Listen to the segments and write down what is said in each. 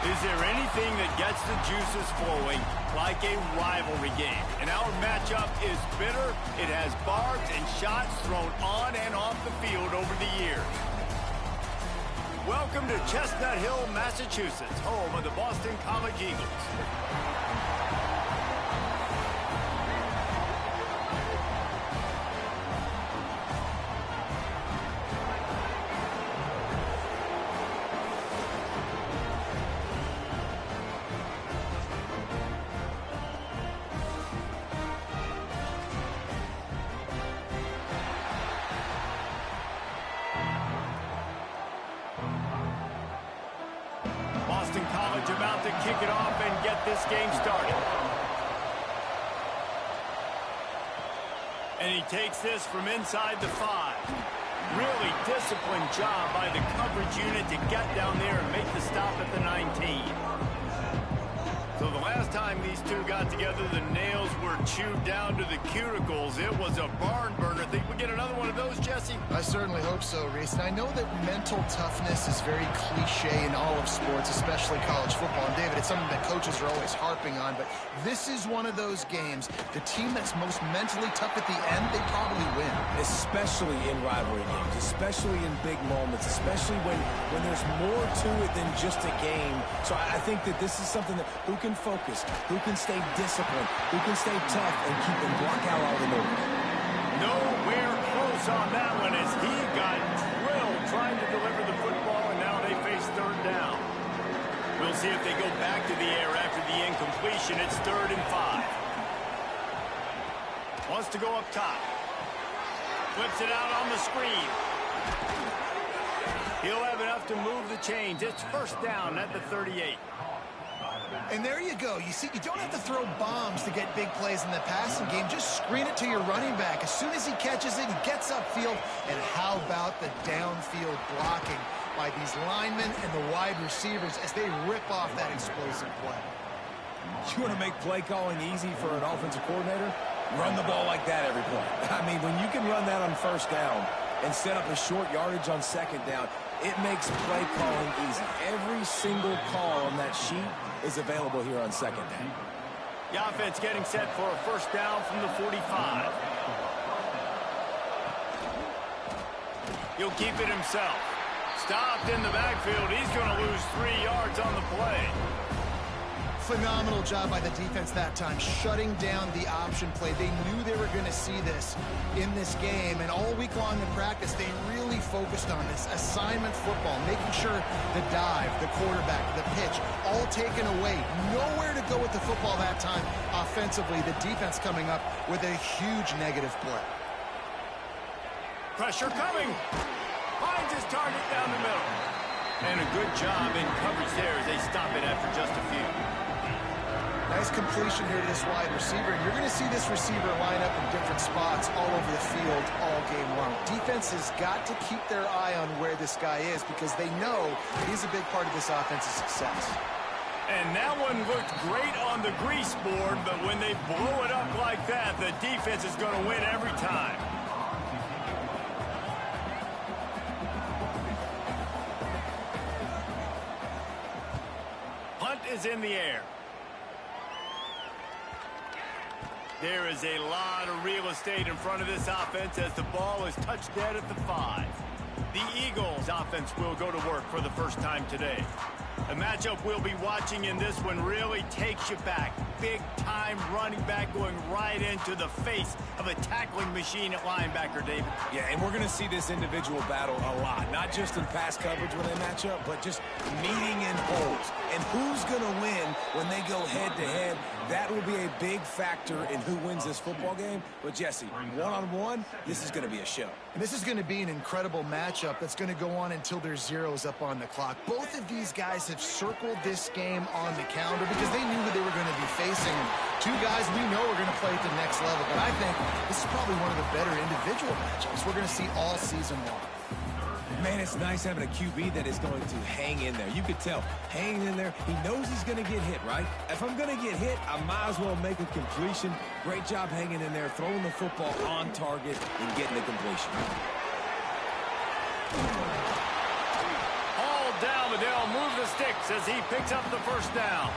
Is there anything that gets the juices flowing like a rivalry game? And our matchup is bitter. It has barbs and shots thrown on and off the field over the years. Welcome to Chestnut Hill, Massachusetts, home of the Boston College Eagles. Boston College about to kick it off and get this game started. And he takes this from inside the 5. Really disciplined job by the coverage unit to get down there and make the stop at the 19. So the last time these two got together, the nails were chewed down to the cuticles. It was a barn burner. Think we get another one of those, Jesse? I certainly hope so, Reese. And I know that mental toughness is very cliche in all of sports, especially college football. And David, it's something that coaches are always harping on. But this is one of those games. The team that's most mentally tough at the end, they probably win. Especially in rivalry games, especially in big moments, especially when there's more to it than just a game. So I think that this is something that who can focus, who can stay disciplined, who can stay tough and keep them block out all the noise. Nowhere close on that one as he got drilled trying to deliver the football, and now they face third down. We'll see if they go back to the air after the incompletion. It's 3rd and 5. Wants to go up top. Flips it out on the screen. He'll have enough to move the chains. It's 1st down at the 38. And there you go. You see, you don't have to throw bombs to get big plays in the passing game. Just screen it to your running back. As soon as he catches it, he gets upfield. And how about the downfield blocking by these linemen and the wide receivers as they rip off that explosive play? You want to make play calling easy for an offensive coordinator? Run the ball like that every play. I mean, when you can run that on 1st down and set up a short yardage on 2nd down, it makes play calling easy. Every single call on that sheet is available here on 2nd down. The offense getting set for a 1st down from the 45. He'll keep it himself. Stopped in the backfield. He's going to lose 3 yards on the play. Phenomenal job by the defense that time, shutting down the option play. They knew they were going to see this in this game, and all week long in practice, they really focused on this assignment football, making sure the dive, the quarterback, the pitch, all taken away. Nowhere to go with the football that time offensively. The defense coming up with a huge negative play. Pressure coming. Finds his target down the middle. And a good job in coverage there as they stop it after just a few. Nice completion here to this wide receiver. And you're going to see this receiver line up in different spots all over the field all game long. Defense has got to keep their eye on where this guy is because they know he's a big part of this offense's success. And that one looked great on the grease board, but when they blow it up like that, the defense is going to win every time. Punt is in the air. There is a lot of real estate in front of this offense as the ball is touched dead at the 5. The Eagles offense will go to work for the first time today. The matchup we'll be watching in this one really takes you back. Big-time running back going right into the face of a tackling machine at linebacker, David. Yeah, and we're going to see this individual battle a lot. Not just in pass coverage when they match up, but just meeting in holes. And who's going to win when they go head-to-head? That will be a big factor in who wins this football game. But, Jesse, one-on-one, this is going to be a show. And this is going to be an incredible matchup that's going to go on until there's zeros up on the clock. Both of these guys have circled this game on the calendar because they knew who they were going to be facing. Two guys we know are going to play at the next level. But I think this is probably one of the better individual matchups we're going to see all season long. Man, it's nice having a QB that is going to hang in there. You could tell, hanging in there, he knows he's going to get hit, right? If I'm going to get hit, I might as well make a completion. Great job hanging in there, throwing the football on target, and getting the completion. All down, but they'll move the sticks as he picks up the first down.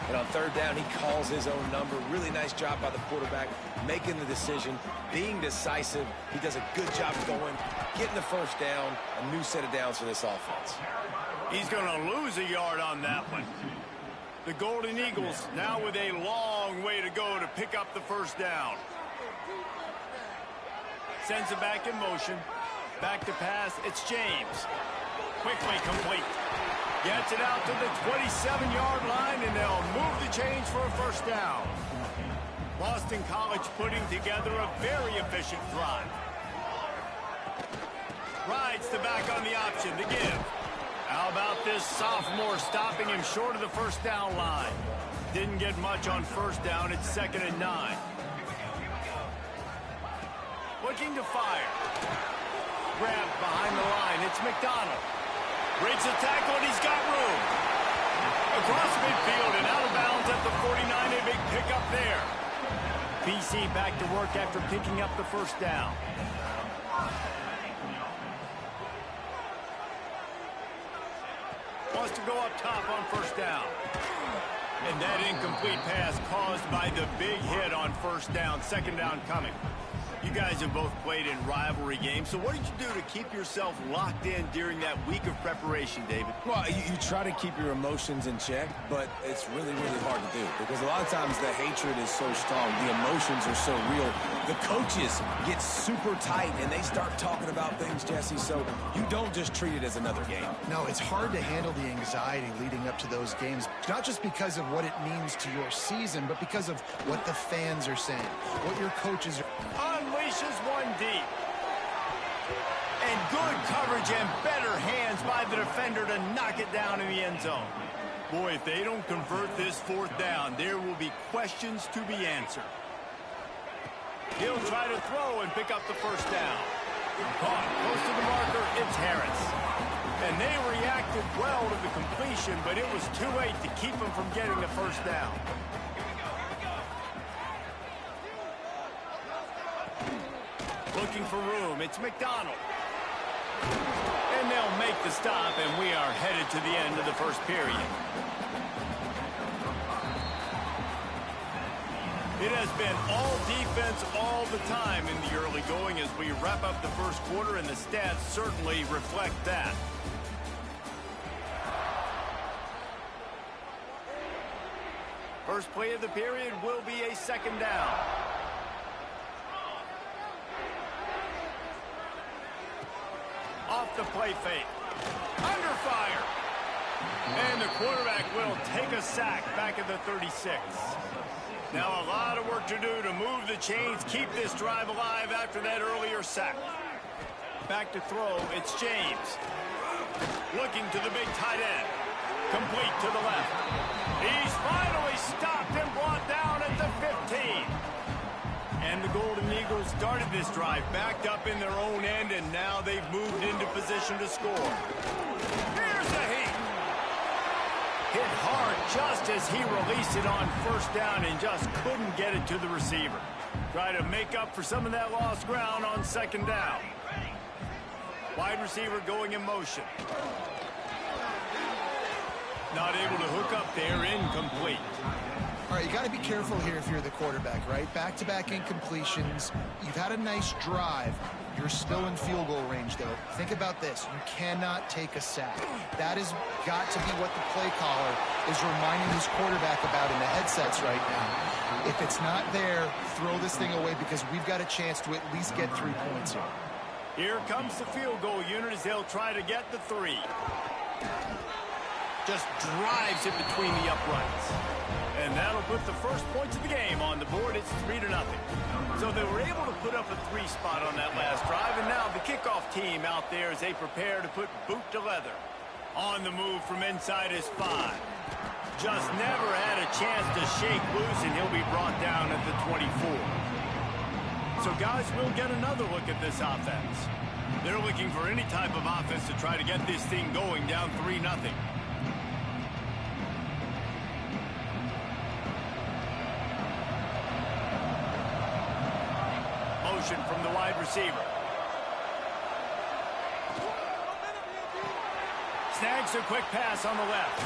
And on third down, he calls his own number. Really nice job by the quarterback, making the decision, being decisive. He does a good job going, getting the first down, a new set of downs for this offense. He's going to lose a yard on that one. The Golden Eagles now with a long way to go to pick up the first down. Sends it back in motion. Back to pass. It's James. Quickly complete. Gets it out to the 27-yard line, and they'll move the chains for a first down. Boston College putting together a very efficient drive. Rides the back on the option to give. How about this sophomore stopping him short of the first down line? Didn't get much on first down. It's 2nd and 9. Looking to fire. Grabbed behind the line. It's McDonald. Breaks the tackle, and he's got room. Across midfield and out of bounds at the 49. A big pickup there. BC back to work after picking up the first down. Wants to go up top on first down. And that incomplete pass caused by the big hit on first down. 2nd down coming. You guys have both played in rivalry games, so what did you do to keep yourself locked in during that week of preparation, David? Well, you try to keep your emotions in check, but it's really, really hard to do because a lot of times the hatred is so strong. The emotions are so real. The coaches get super tight, and they start talking about things, Jesse, so you don't just treat it as another game. No, it's hard to handle the anxiety leading up to those games, not just because of what it means to your season, but because of what the fans are saying, what your coaches are... Unleashes one deep. And good coverage and better hands by the defender to knock it down in the end zone. Boy, if they don't convert this 4th down, there will be questions to be answered. He'll try to throw and pick up the first down. Caught close to the marker, it's Harris. And they reacted well to the completion, but it was too late to keep them from getting the first down. Looking for room, it's McDonald. And they'll make the stop, and we are headed to the end of the first period. It has been all defense all the time in the early going as we wrap up the first quarter, and the stats certainly reflect that. First play of the period will be a 2nd down. Off the play fake. Under fire. And the quarterback will take a sack back at the 36. Now a lot of work to do to move the chains, keep this drive alive after that earlier sack. Back to throw, it's James. Looking to the big tight end. Complete to the left. He's finally stopped and brought down at the 15. And the Golden Eagles started this drive backed up in their own end, and now they've moved into position to score. Here's the heat. Hit hard just as he released it on first down and just couldn't get it to the receiver. Try to make up for some of that lost ground on 2nd down. Wide receiver going in motion. Not able to hook up there, incomplete. All right, you got to be careful here if you're the quarterback, right? Back-to-back incompletions. You've had a nice drive. You're still in field goal range, though. Think about this. You cannot take a sack. That has got to be what the play caller is reminding his quarterback about in the headsets right now. If it's not there, throw this thing away because we've got a chance to at least get 3 points here. Here comes the field goal unit as they'll try to get the 3. Just drives it between the uprights. And that'll put the first points of the game on the board. It's 3-0. So they were able to put up a 3 spot on that last drive, and now the kickoff team out there as they prepare to put boot to leather. On the move from inside his 5. Just never had a chance to shake loose, and he'll be brought down at the 24. So guys, we'll get another look at this offense. They're looking for any type of offense to try to get this thing going down 3-0. From the wide receiver. Snags a quick pass on the left.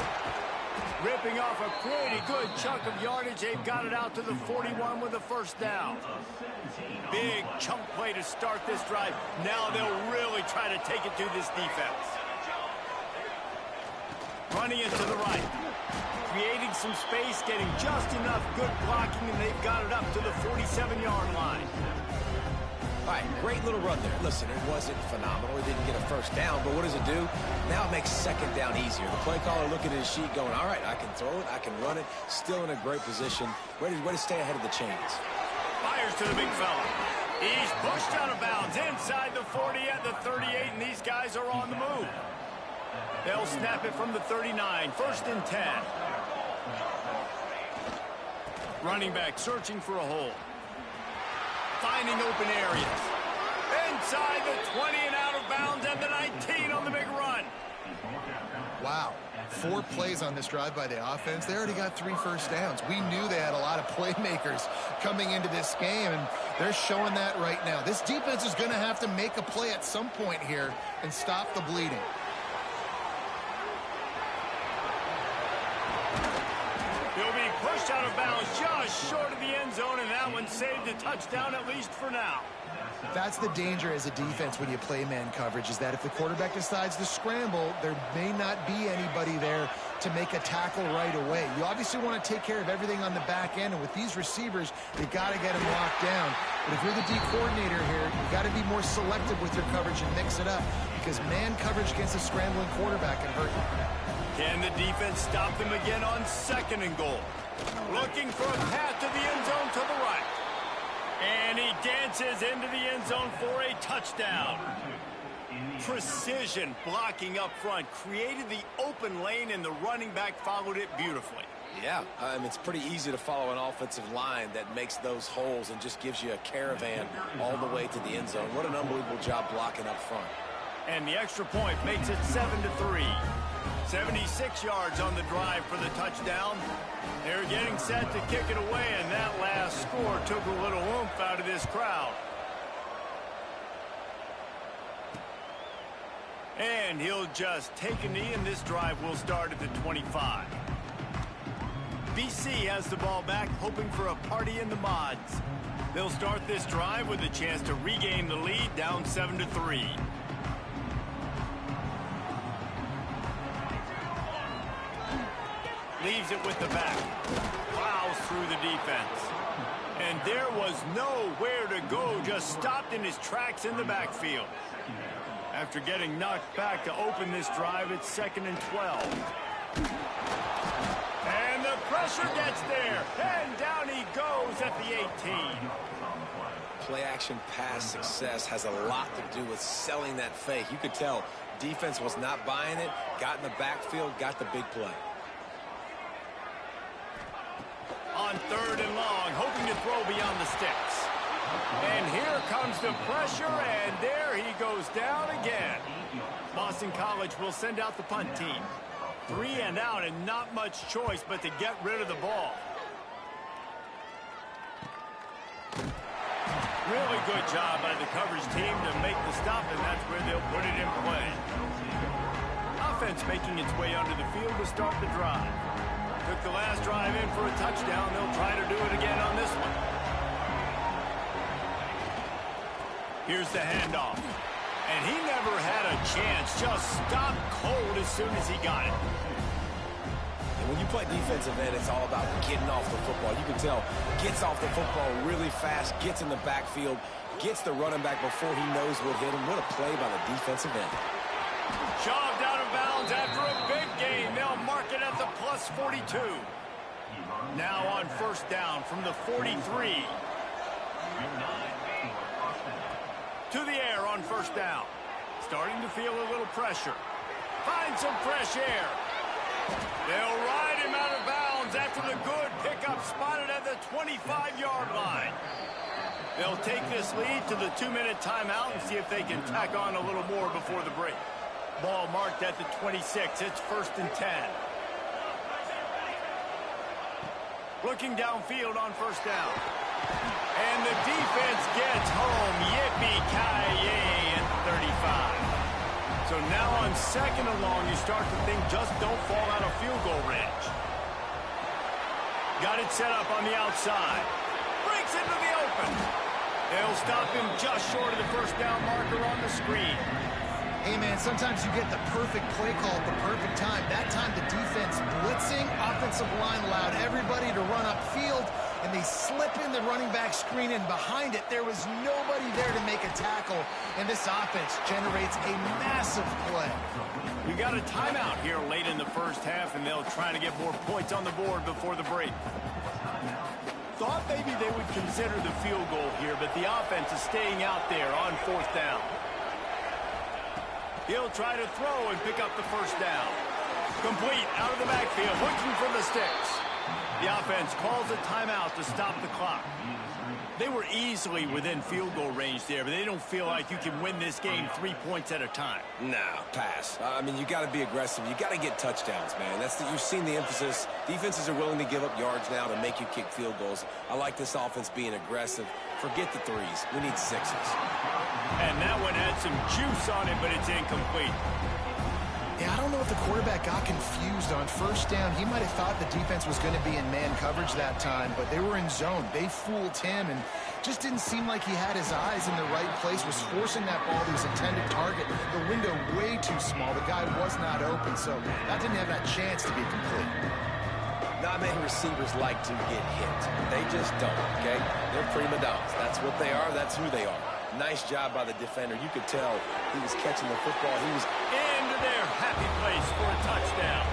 Ripping off a pretty good chunk of yardage. They've got it out to the 41 with a first down. Big chunk play to start this drive. Now they'll really try to take it to this defense. Running it to the right. Creating some space, getting just enough good blocking, and they've got it up to the 47-yard line. All right, great little run there. Listen, it wasn't phenomenal. It didn't get a first down, but what does it do? Now it makes second down easier. The play caller looking at his sheet going, all right, I can throw it, I can run it, still in a great position, ready to stay ahead of the chains. Fires to the big fella. He's pushed out of bounds inside the 40 at the 38, and these guys are on the move. They'll snap it from the 39, first and 10. Running back searching for a hole. Finding open areas. Inside the 20 and out of bounds and the 19 on the big run. Wow. 4 plays on this drive by the offense. They already got 3 first downs. We knew they had a lot of playmakers coming into this game, and they're showing that right now. This defense is going to have to make a play at some point here and stop the bleeding. He'll be pushed out of bounds just short of the end zone, and that one saved a touchdown at least for now. That's the danger as a defense when you play man coverage, is that if the quarterback decides to scramble, there may not be anybody there to make a tackle right away. You obviously want to take care of everything on the back end, and with these receivers, you got to get them locked down. But if you're the D coordinator here, you got to be more selective with your coverage and mix it up, because man coverage against a scrambling quarterback can hurt you. Can the defense stop them again on second and goal? Looking for a path to the end zone to the right. And he dances into the end zone for a touchdown. Precision blocking up front. Created the open lane, and the running back followed it beautifully. Yeah, it's pretty easy to follow an offensive line that makes those holes and just gives you a caravan all the way to the end zone. What an unbelievable job blocking up front. And the extra point makes it 7-3. 76 yards on the drive for the touchdown. They're getting set to kick it away, and that last score took a little oomph out of this crowd. And he'll just take a knee, and this drive will start at the 25. BC has the ball back, hoping for a party in the mods. They'll start this drive with a chance to regain the lead, down 7-3. Leaves it with the back. Plows through the defense. And there was nowhere to go. Just stopped in his tracks in the backfield. After getting knocked back to open this drive, it's 2nd and 12. And the pressure gets there. And down he goes at the 18. Play action pass success has a lot to do with selling that fake. You could tell defense was not buying it. Got in the backfield, got the big play. On 3rd and long, hoping to throw beyond the sticks. And here comes the pressure, and there he goes down again. Boston College will send out the punt team. 3 and out, and not much choice but to get rid of the ball. Really good job by the coverage team to make the stop, and that's where they'll put it in play. Offense making its way onto the field to start the drive. Took the last drive in for a touchdown. They'll try to do it again on this one. Here's the handoff. And he never had a chance. Just stopped cold as soon as he got it. And when you play defensive end, it's all about getting off the football. You can tell, gets off the football really fast, gets in the backfield, gets the running back before he knows what hit him. What a play by the defensive end. Shoved out of bounds after a big gain. They'll mark it at the +42. Now on first down from the 43. To the air on first down. Starting to feel a little pressure. Find some fresh air. They'll ride him out of bounds after the good pickup spotted at the 25-yard line. They'll take this lead to the 2-minute timeout and see if they can tack on a little more before the break. Ball marked at the 26. It's 1st and 10. Looking downfield on first down. And the defense gets home. Yippee-ki-yay at 35. So now on 2nd and long, you start to think just don't fall out of field goal range. Got it set up on the outside. Breaks into the open. They'll stop him just short of the first down marker on the screen. Hey, man, sometimes you get the perfect play call at the perfect time. That time the defense blitzing, offensive line allowed everybody to run upfield, and they slip in the running back screen, and behind it, there was nobody there to make a tackle, and this offense generates a massive play. We got a timeout here late in the first half, and they'll try to get more points on the board before the break. Thought maybe they would consider the field goal here, but the offense is staying out there on 4th down. He'll try to throw and pick up the first down. Complete out of the backfield, looking for the sticks. The offense calls a timeout to stop the clock. They were easily within field goal range there, but they don't feel like you can win this game 3 points at a time. No, pass. I mean, you got to be aggressive. You got to get touchdowns, man. You've seen the emphasis. Defenses are willing to give up yards now to make you kick field goals. I like this offense being aggressive. Forget the threes. We need 6s. And that one had some juice on it, but it's incomplete. Yeah, I don't know if the quarterback got confused on 1st down. He might have thought the defense was going to be in man coverage that time, but they were in zone. They fooled him, and just didn't seem like he had his eyes in the right place, was forcing that ball to his intended target. The window way too small. The guy was not open, so that didn't have that chance to be complete. Not many receivers like to get hit. They just don't, okay? They're prima donnas. That's what they are. That's who they are. Nice job by the defender. You could tell he was catching the football. He was into their happy place for a touchdown.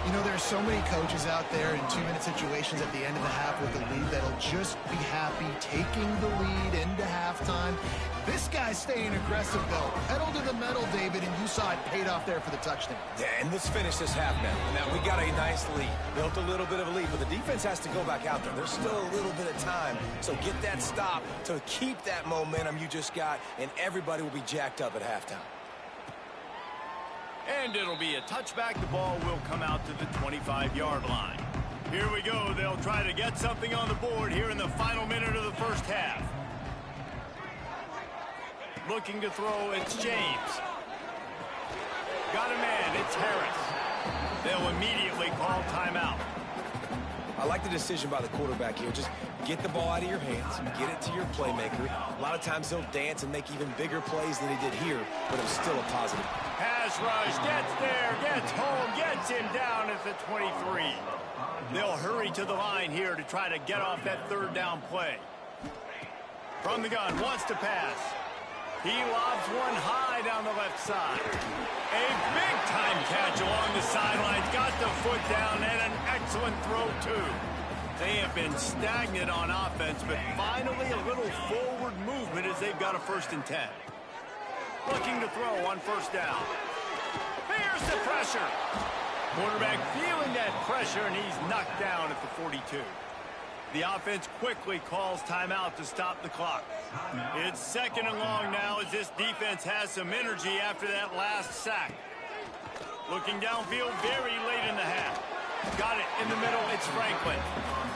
You know, there's so many coaches out there in 2-minute situations at the end of the half with the lead that'll just be happy taking the lead into halftime. This guy's staying aggressive, though. Pedal to the metal, David, and you saw it paid off there for the touchdown. Yeah, and let's finish this half now. Now, we got a nice lead. Built a little bit of a lead, but the defense has to go back out there. There's still a little bit of time, so get that stop to keep that momentum you just got, and everybody will be jacked up at halftime. And it'll be a touchback. The ball will come out to the 25-yard line. Here we go. They'll try to get something on the board here in the final minute of the first half. Looking to throw, it's James. Got a man, it's Harris. They'll immediately call timeout. I like the decision by the quarterback here. Just get the ball out of your hands, get it to your playmaker. A lot of times he'll dance and make even bigger plays than he did here, but it was still a positive. Pass rush, gets there, gets home, gets him down at the 23. They'll hurry to the line here to try to get off that 3rd down play. From the gun, wants to pass. He lobs one high down the left side. A big-time catch along the sidelines. Got the foot down and an excellent throw, too. They have been stagnant on offense, but finally a little forward movement as they've got a 1st and 10. Looking to throw on 1st down. Here's the pressure. Quarterback feeling that pressure, and he's knocked down at the 42. The offense quickly calls timeout to stop the clock. It's 2nd and long now as this defense has some energy after that last sack. Looking downfield very late in the half. Got it in the middle, it's Franklin.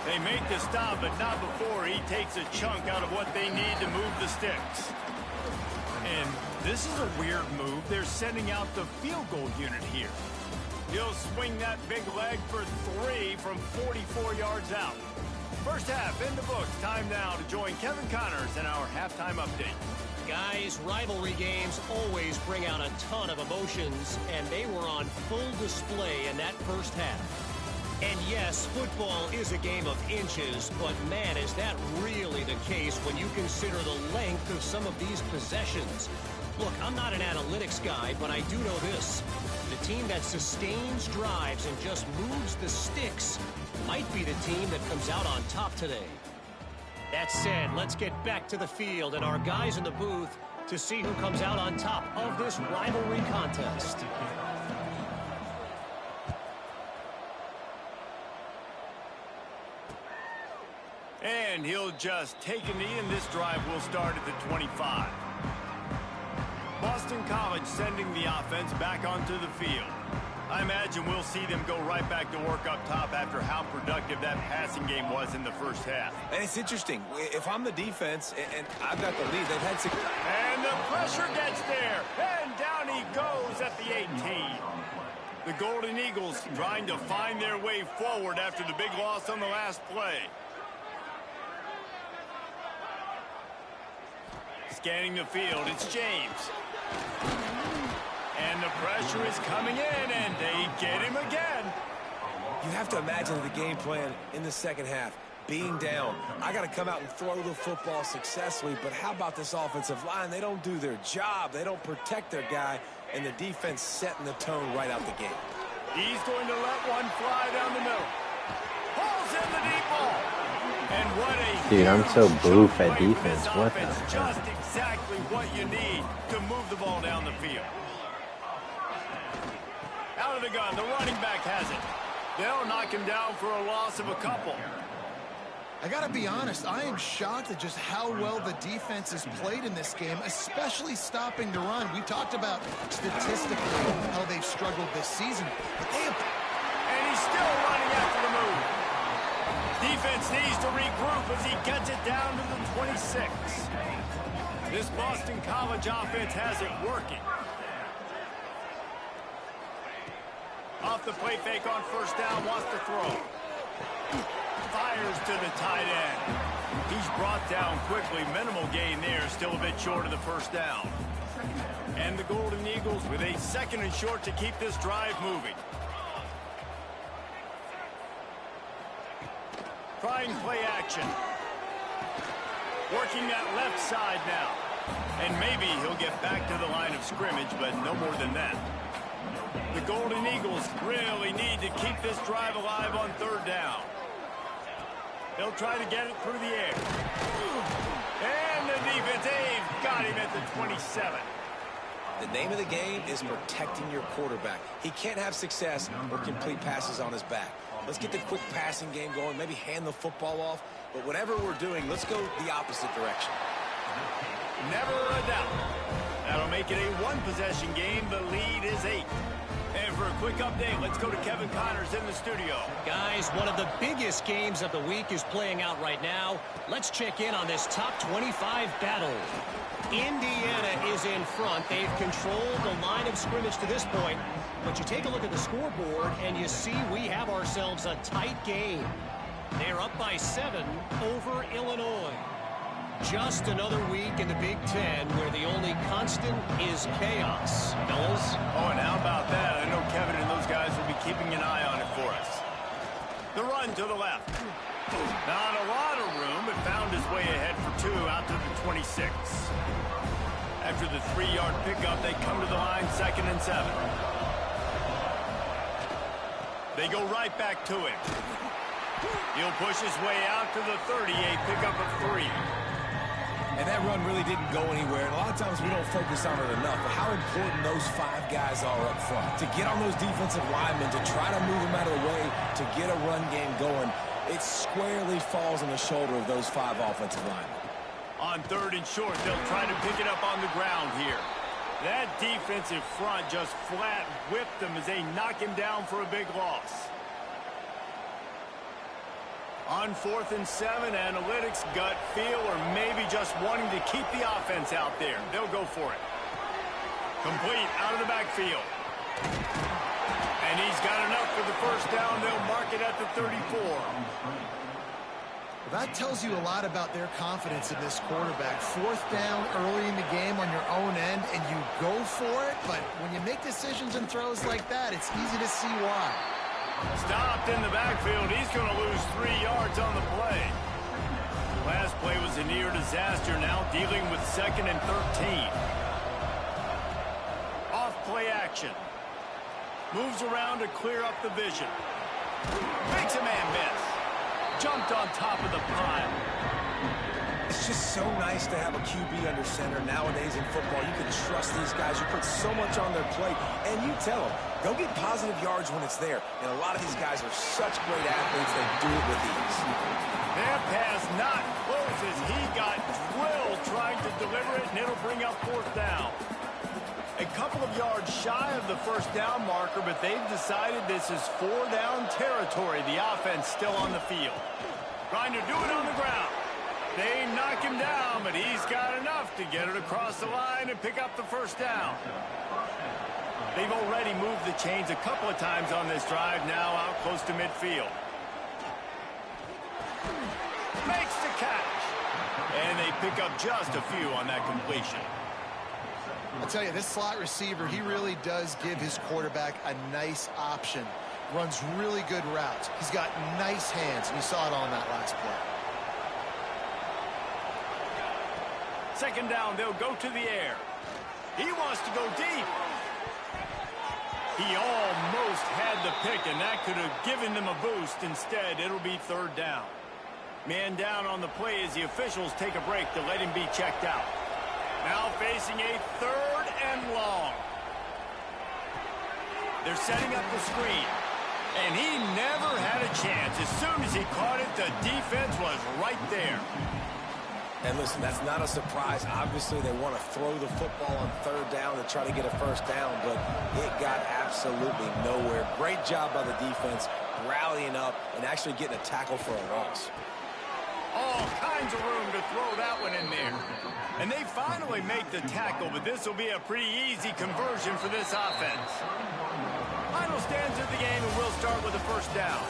They make the stop, but not before he takes a chunk out of what they need to move the sticks. And this is a weird move. They're sending out the field goal unit here. He'll swing that big leg for 3 from 44 yards out. First half in the books. Time now to join Kevin Connors in our halftime update. Guys, rivalry games always bring out a ton of emotions, and they were on full display in that first half. And yes, football is a game of inches, but man, is that really the case when you consider the length of some of these possessions. Look, I'm not an analytics guy, but I do know this. The team that sustains drives and just moves the sticks might be the team that comes out on top today. That said, let's get back to the field and our guys in the booth to see who comes out on top of this rivalry contest. And he'll just take a knee, and this drive will start at the 25. Boston College sending the offense back onto the field. I imagine we'll see them go right back to work up top after how productive that passing game was in the first half. And it's interesting. If I'm the defense and I've got the lead, they've had success. And the pressure gets there. And down he goes at the 18. The Golden Eagles trying to find their way forward after the big loss on the last play. Scanning the field, it's James. And the pressure is coming in, and they get him again. You have to imagine the game plan in the second half. Being down, I got to come out and throw the football successfully, but how about this offensive line? They don't do their job. They don't protect their guy, and the defense setting the tone right out the gate. He's going to let one fly down the middle. Pulls in the deep ball. And what a Dude, I'm so boof at defense. What the heck? Just exactly what you need to move the ball down the field. Out of the gun, the running back has it. They'll knock him down for a loss of a couple. I got to be honest, I am shocked at just how well the defense has played in this game, especially stopping the run. We talked about statistically how they've struggled this season, but they have... And he's still running after the move. Defense needs to regroup as he gets it down to the 26. This Boston College offense has it working. Off the play fake on first down, wants to throw. Fires to the tight end. He's brought down quickly. Minimal gain there, still a bit short of the first down. And the Golden Eagles with a second and short to keep this drive moving. Trying play action. Working that left side now. And maybe he'll get back to the line of scrimmage, but no more than that. The Golden Eagles really need to keep this drive alive on third down. They'll try to get it through the air. And the defense, they've got him at the 27. The name of the game is protecting your quarterback. He can't have success or complete passes on his back. Let's get the quick passing game going, maybe hand the football off. But whatever we're doing, let's go the opposite direction. Never a doubt. That'll make it a one-possession game. The lead is 8. And for a quick update, let's go to Kevin Connors in the studio. Guys, one of the biggest games of the week is playing out right now. Let's check in on this top 25 battle. Indiana is in front. They've controlled the line of scrimmage to this point. But you take a look at the scoreboard, and you see we have ourselves a tight game. They're up by 7 over Illinois. Just another week in the Big Ten where the only constant is chaos. Fellas? Oh, and how about that? I know Kevin and those guys will be keeping an eye on it for us. The run to the left. Not a lot of room, but found his way ahead for 2 out to the 26. After the 3-yard pickup, they come to the line 2nd and 7. They go right back to him. He'll push his way out to the 30, a pickup of 3. And that run really didn't go anywhere. And a lot of times we don't focus on it enough. But how important those 5 guys are up front. To get on those defensive linemen, to try to move them out of the way, to get a run game going, it squarely falls on the shoulder of those 5 offensive linemen. On 3rd and short, they'll try to pick it up on the ground here. That defensive front just flat whipped them as they knock him down for a big loss. On 4th and 7, analytics, gut feel, or maybe just wanting to keep the offense out there. They'll go for it. Complete out of the backfield. And he's got enough for the first down. They'll mark it at the 34. That tells you a lot about their confidence in this quarterback. 4th down early in the game on your own end, and you go for it. But when you make decisions and throws like that, it's easy to see why. Stopped in the backfield. He's going to lose 3 yards on the play. Last play was a near disaster. Now dealing with 2nd and 13. Off play action. Moves around to clear up the vision. Makes a man miss. Jumped on top of the pile. It's just so nice to have a QB under center nowadays in football. You can trust these guys. You put so much on their plate, and you tell them, go get positive yards when it's there. And a lot of these guys are such great athletes, they do it with ease. That pass not close as he got drilled trying to deliver it, and it'll bring up 4th down. A couple of yards shy of the first down marker, but they've decided this is 4-down territory. The offense still on the field. Trying to do it on the ground. They knock him down, but he's got enough to get it across the line and pick up the first down. They've already moved the chains a couple of times on this drive, now out close to midfield. Makes the catch. And they pick up just a few on that completion. I'll tell you, this slot receiver, he really does give his quarterback a nice option. Runs really good routes. He's got nice hands, and you saw it on that last play. Second down, they'll go to the air. He wants to go deep. He almost had the pick, and that could have given them a boost. Instead, it'll be third down. Man down on the play as the officials take a break to let him be checked out. Now facing a third and long. They're setting up the screen. And he never had a chance. As soon as he caught it, the defense was right there. And listen, that's not a surprise. Obviously, they want to throw the football on third down and try to get a first down, but it got absolutely nowhere. Great job by the defense, rallying up and actually getting a tackle for a loss. All kinds of room to throw that one in there. And they finally make the tackle, but this will be a pretty easy conversion for this offense. Final stands of the game, and we'll start with the first down.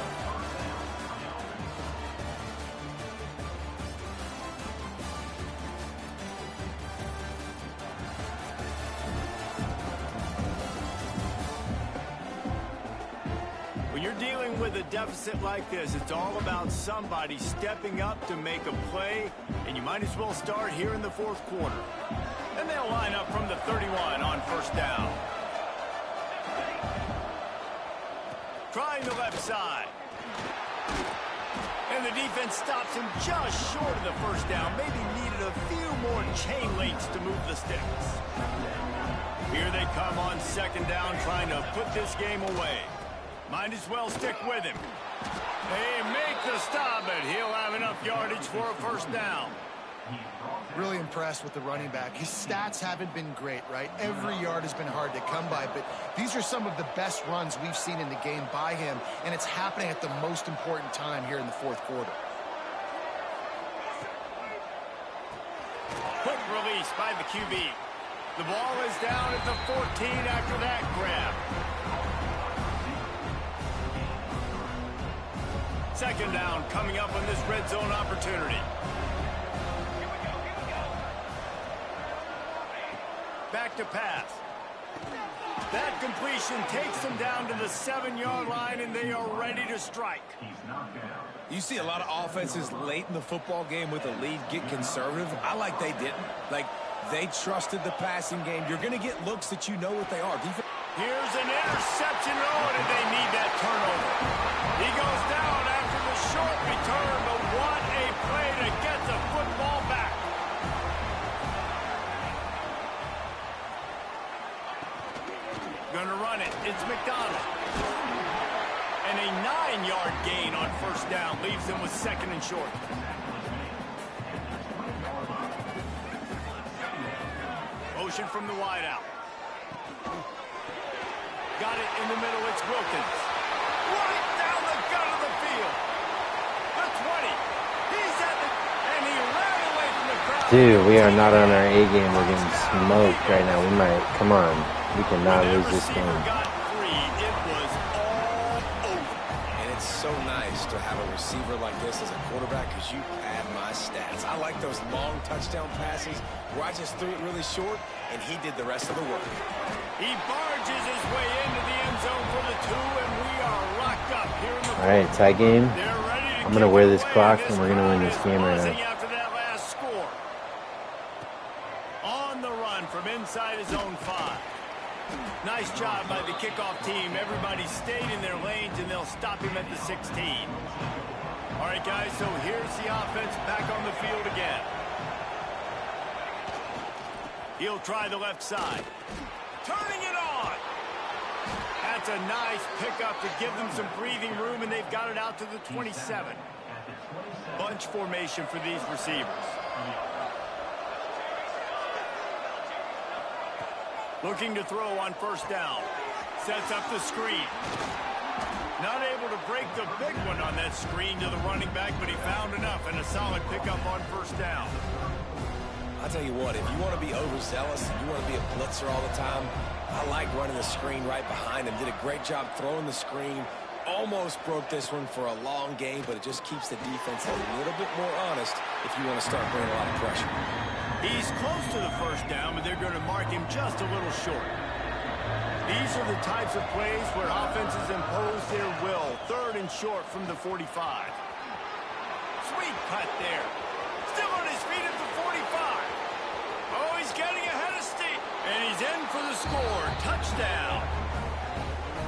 When you're dealing with a deficit like this, it's all about somebody stepping up to make a play, and you might as well start here in the fourth quarter. And they'll line up from the 31 on first down. Trying the left side. And the defense stops him just short of the first down. Maybe needed a few more chain links to move the sticks. Here they come on second down, trying to put this game away. Might as well stick with him. They make the stop, but he'll have enough yardage for a first down. Really impressed with the running back. His stats haven't been great, right? Every yard has been hard to come by, but these are some of the best runs we've seen in the game by him, and it's happening at the most important time here in the fourth quarter. Quick release by the QB. The ball is down at the 14 after that grab. Second down coming up on this red zone opportunity. Back to pass. That completion takes them down to the 7-yard line, and they are ready to strike. You see a lot of offenses late in the football game with a lead get conservative. I like they didn't. Like, they trusted the passing game. You're going to get looks that you know what they are. Here's an interception. Oh, and they need that turnover. He goes down after the short return, but what a play to get the football back. Gonna run it. It's McDonald. And a 9-yard gain on first down leaves them with second and short. Motion from the wideout. Got it in the middle. It's Wilkins. Right down the gut of the field. The 20. He's at the... And he ran away from the crowd. Dude, we are not on our A game. We're getting smoked right now. We might... Come on. We cannot lose this game. Got free. It was all over. And it's so nice to have a receiver like this as a quarterback because you pad my stats. I like those long touchdown passes where I just threw it really short and he did the rest of the work. He barges his way into the end zone for the 2, and we are locked up here in the... All right, tie game. I'm going to wear this clock, and we're going to win this game right now. After that last score. On the run from inside his own 5. Nice job by the kickoff team. Everybody stayed in their lanes, and they'll stop him at the 16. All right, guys, so here's the offense back on the field again. He'll try the left side. Turning it on. That's a nice pickup to give them some breathing room, and they've got it out to the 27. Bunch formation for these receivers. Looking to throw on first down. Sets up the screen. Not able to break the big one on that screen to the running back, but he found enough and a solid pickup on first down. I'll tell you what, if you want to be overzealous and you want to be a blitzer all the time, I like running the screen right behind him. Did a great job throwing the screen. Almost broke this one for a long game, but it just keeps the defense a little bit more honest if you want to start bringing a lot of pressure. He's close to the first down, but they're going to mark him just a little short. These are the types of plays where offenses impose their will. 3rd and short from the 45. Sweet cut there. Still on his feet at the 45. Oh, he's getting ahead of steam. And he's in for the score. Touchdown.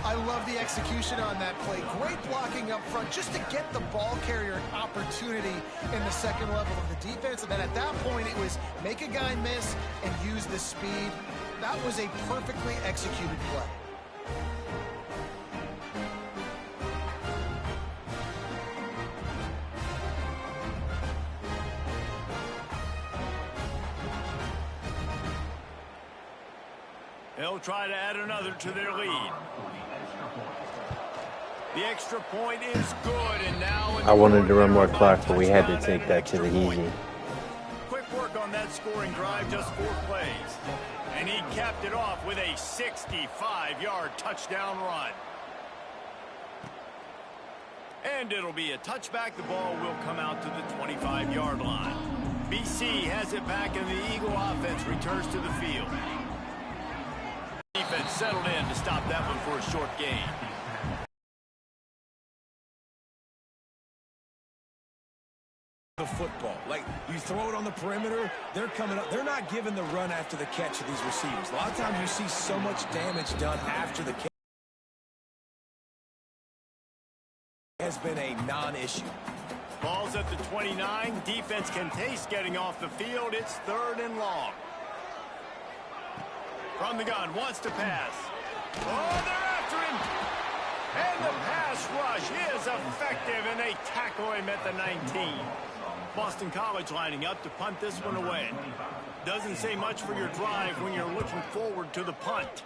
I love the execution on that play. Great blocking up front just to get the ball carrier an opportunity in the second level of the defense. And then at that point, it was make a guy miss and use the speed. That was a perfectly executed play. They'll try to add another to their lead. The extra point is good, and now I wanted to run more clock, but we had to take that to the easy. Quick work on that scoring drive, just 4 plays. And he capped it off with a 65-yard touchdown run. And it'll be a touchback. The ball will come out to the 25-yard line. BC has it back, and the Eagle offense returns to the field. Defense settled in to stop that one for a short gain. The football, like you throw it on the perimeter, they're coming up. They're not giving the run after the catch of these receivers. A lot of times you see so much damage done after the catch. Has been a non-issue. Ball's at the 29. Defense can taste getting off the field. It's 3rd and long. From the gun, wants to pass. Oh, they're after him. And the pass rush is effective, and they tackle him at the 19. Boston College lining up to punt this one away. Doesn't say much for your drive when you're looking forward to the punt.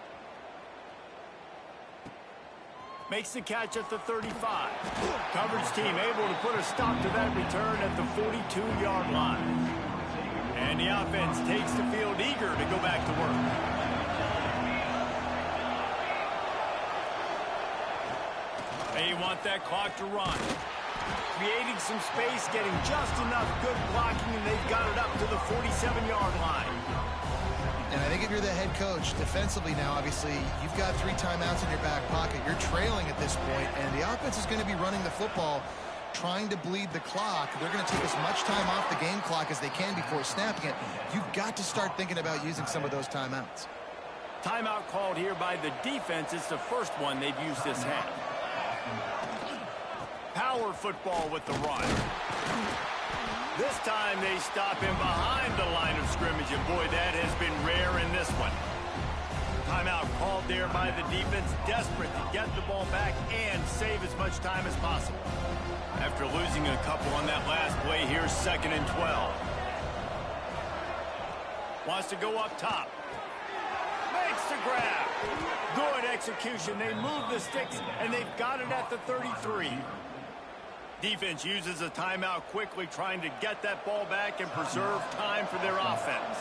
Makes the catch at the 35. Coverage team able to put a stop to that return at the 42-yard line. And the offense takes the field eager to go back to work. They want that clock to run. Creating some space, getting just enough good blocking, and they've got it up to the 47-yard line. And I think if you're the head coach, defensively now, obviously, you've got 3 timeouts in your back pocket. You're trailing at this point, and the offense is going to be running the football, trying to bleed the clock. They're going to take as much time off the game clock as they can before snapping it. You've got to start thinking about using some of those timeouts. Timeout called here by the defense. It's the first one they've used this half. Power football with the run. This time they stop him behind the line of scrimmage, and boy, that has been rare in this one. Timeout called there by the defense, desperate to get the ball back and save as much time as possible. After losing a couple on that last play, here's 2nd and 12. Wants to go up top. Makes the grab. Good execution. They move the sticks, and they've got it at the 33. Defense uses a timeout quickly, trying to get that ball back and preserve time for their offense.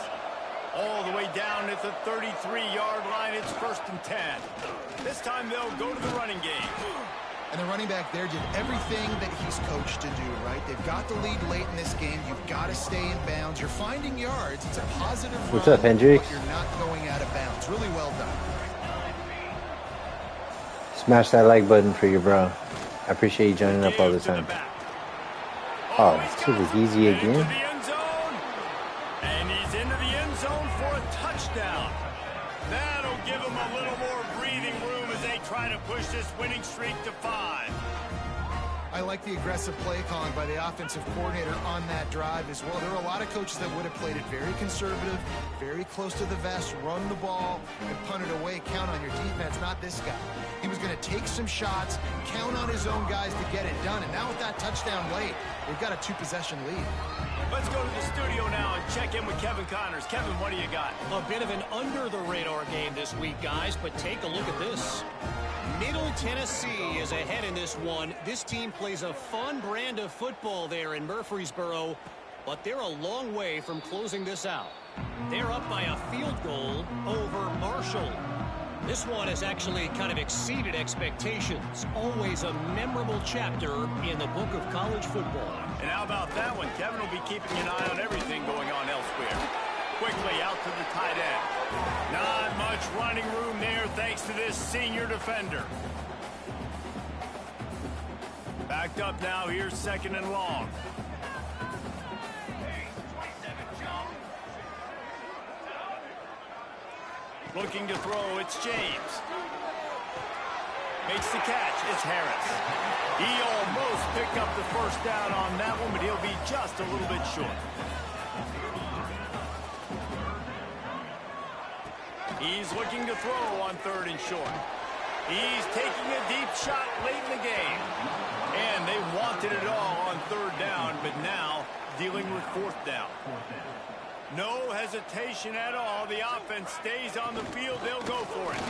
All the way down at the 33-yard line, it's 1st and 10. This time they'll go to the running game. And the running back there did everything that he's coached to do, right? They've got the lead late in this game. You've got to stay in bounds. You're finding yards. It's a positive run. What's up, Hendricks? But you're not going out of bounds. Really well done. Smash that like button for your bro. I appreciate you joining up all the time. Oh, to the easy again. And he's into the end zone for a touchdown. That'll give him a little more breathing room as they try to push this winning streak to 5. I I like the aggressive play calling by the offensive coordinator on that drive as well. There were a lot of coaches that would have played it very conservative, very close to the vest, run the ball, and punt it away, count on your defense. Not this guy. He was going to take some shots, count on his own guys to get it done. And now with that touchdown late, they've got a 2-possession lead. Let's go to the studio now and check in with Kevin Connors. Kevin, what do you got? A bit of an under-the-radar game this week, guys, but take a look at this. Middle Tennessee is ahead in this one. This team plays a fun brand of football there in Murfreesboro, but they're a long way from closing this out. They're up by a field goal over Marshall. This one has actually kind of exceeded expectations. Always a memorable chapter in the book of college football. And how about that one? Kevin will be keeping an eye on everything going on elsewhere. Quickly out to the tight end. Not much running room there thanks to this senior defender. Backed up now. Here's 2nd and long. Looking to throw, it's James. Makes the catch, it's Harris. He almost picked up the first down on that one, but he'll be just a little bit short. He's looking to throw on 3rd and short. He's taking a deep shot late in the game. And they wanted it all on 3rd down, but now dealing with 4th down. No hesitation at all. The offense stays on the field. They'll go for it.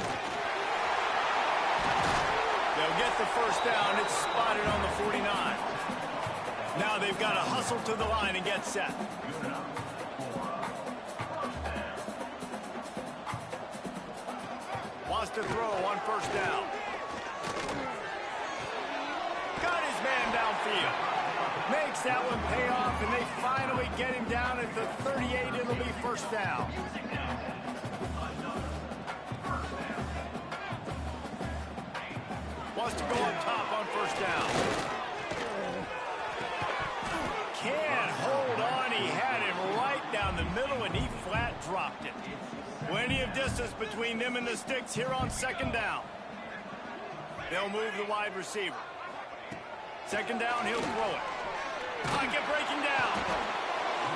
They'll get the first down. It's spotted on the 49. Now they've got to hustle to the line and get set. Wants to throw on 1st down. Got his man downfield. Makes that one pay off, and they finally get him down at the 38. It'll be 1st down. Wants to go up top on 1st down. Can't hold on. He had him right down the middle, and he flat dropped it. Plenty of distance between them and the sticks here on 2nd down. They'll move the wide receiver. 2nd down, he'll throw it. Pocket breaking down.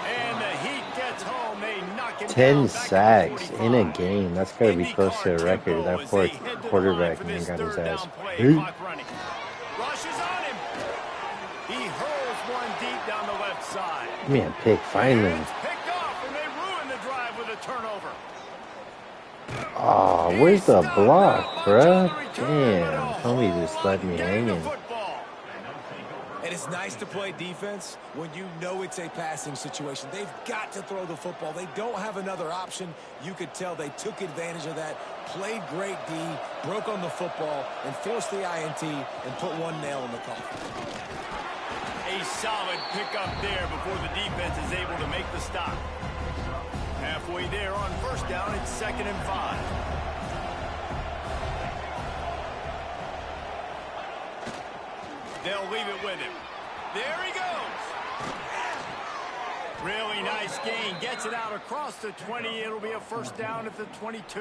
And the Heat gets home. They knock him 10 sacks in a game. That's got to be close to a record. That poor quarterback man got his ass beat. Rushes on him. He hurls one deep down the left side. Man, pick finally. It's picked off, and they ruin the drive with a turnover. Oh, where's the block, bruh? Damn, homie just left me hanging. And it's nice to play defense when you know it's a passing situation. They've got to throw the football. They don't have another option. You could tell they took advantage of that, played great D, broke on the football, and forced the INT and put one nail in the coffin. A solid pickup there before the defense is able to make the stop. Halfway there on 1st down, it's 2nd and 5. They'll leave it with him. There he goes. Really nice gain. Gets it out across the 20. It'll be a 1st down at the 22.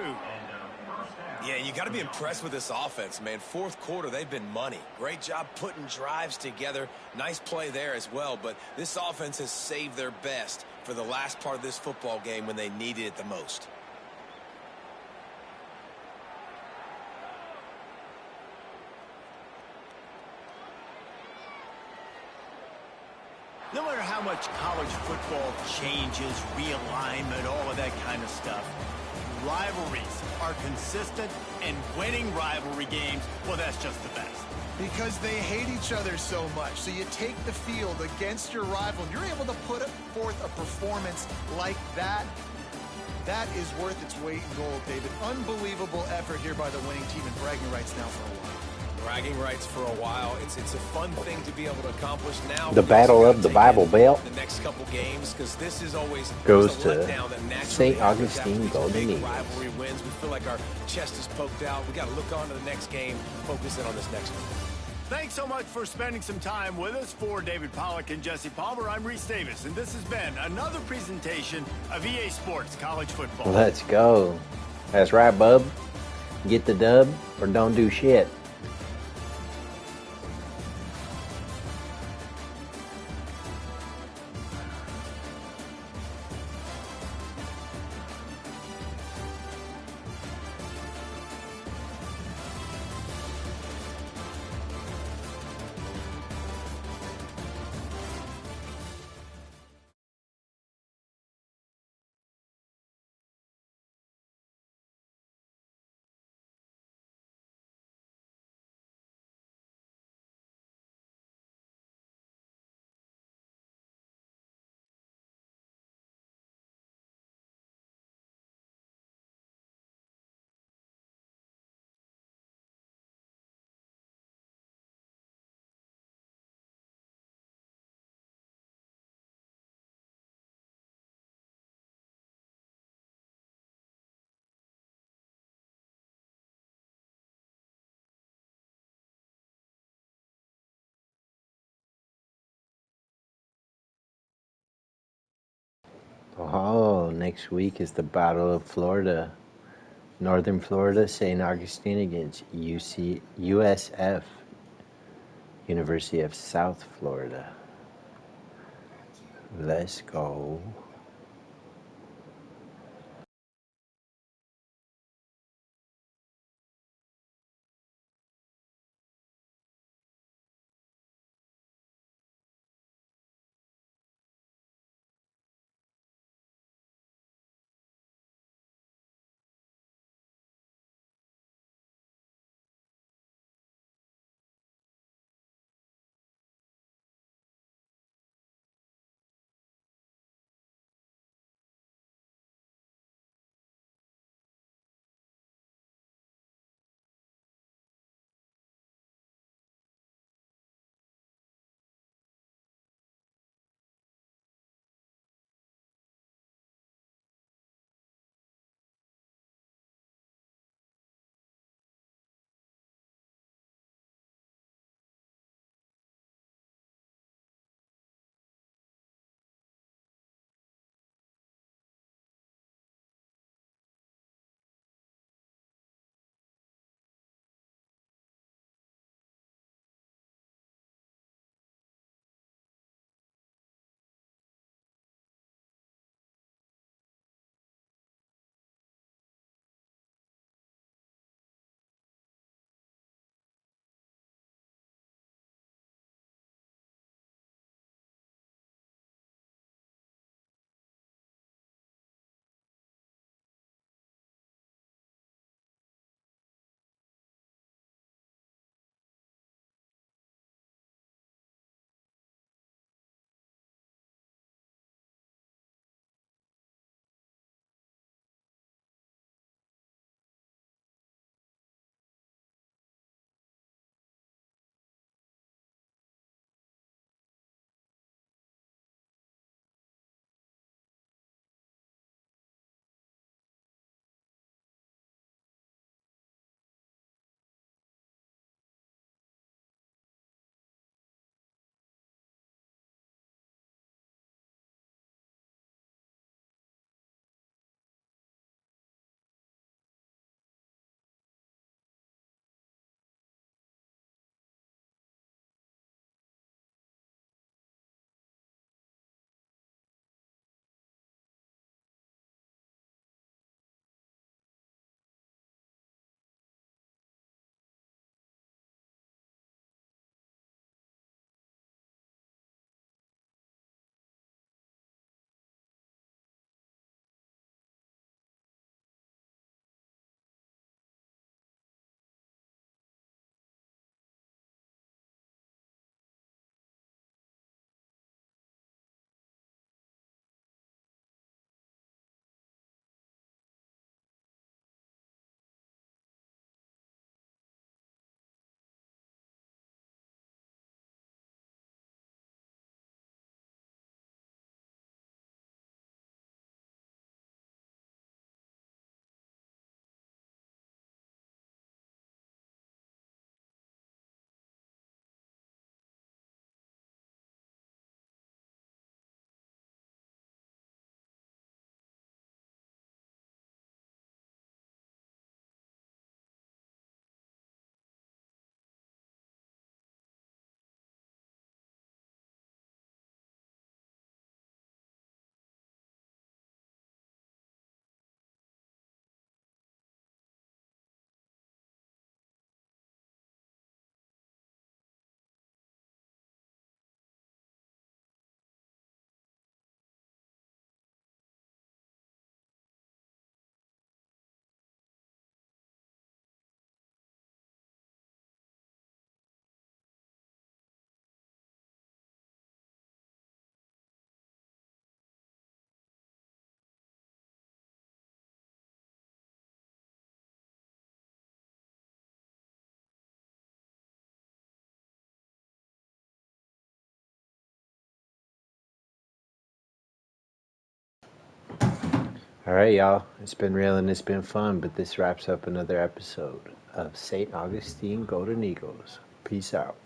Yeah, you got to be impressed with this offense, man. 4th quarter, they've been money. Great job putting drives together. Nice play there as well, but this offense has saved their best for the last part of this football game when they needed it the most. No matter how much college football changes, realignment, all of that kind of stuff, rivalries are consistent, and winning rivalry games, well, that's just the best. Because they hate each other so much. So you take the field against your rival, and you're able to put forth a performance like that. That is worth its weight in gold, David. Unbelievable effort here by the winning team, and bragging rights now for a while. Bragging rights for a while. It's a fun thing to be able to accomplish now. The Battle of the Bible Belt the next couple games, because this is always goes to St. Augustine Golden Eagles. Rivalry wins. We feel like our chest is poked out. We got to look on to the next game, focus in on this next one. Thanks so much for spending some time with us. For David Pollack and Jesse Palmer, I'm Reese Davis, and this has been another presentation of EA Sports College Football. Let's go. That's right, bub. Get the dub or don't do shit. Oh, next week is the Battle of Florida. Northern Florida, St. Augustine against USF, University of South Florida. Let's go. All right, y'all. It's been real and it's been fun, but this wraps up another episode of St. Augustine Golden Eagles. Peace out.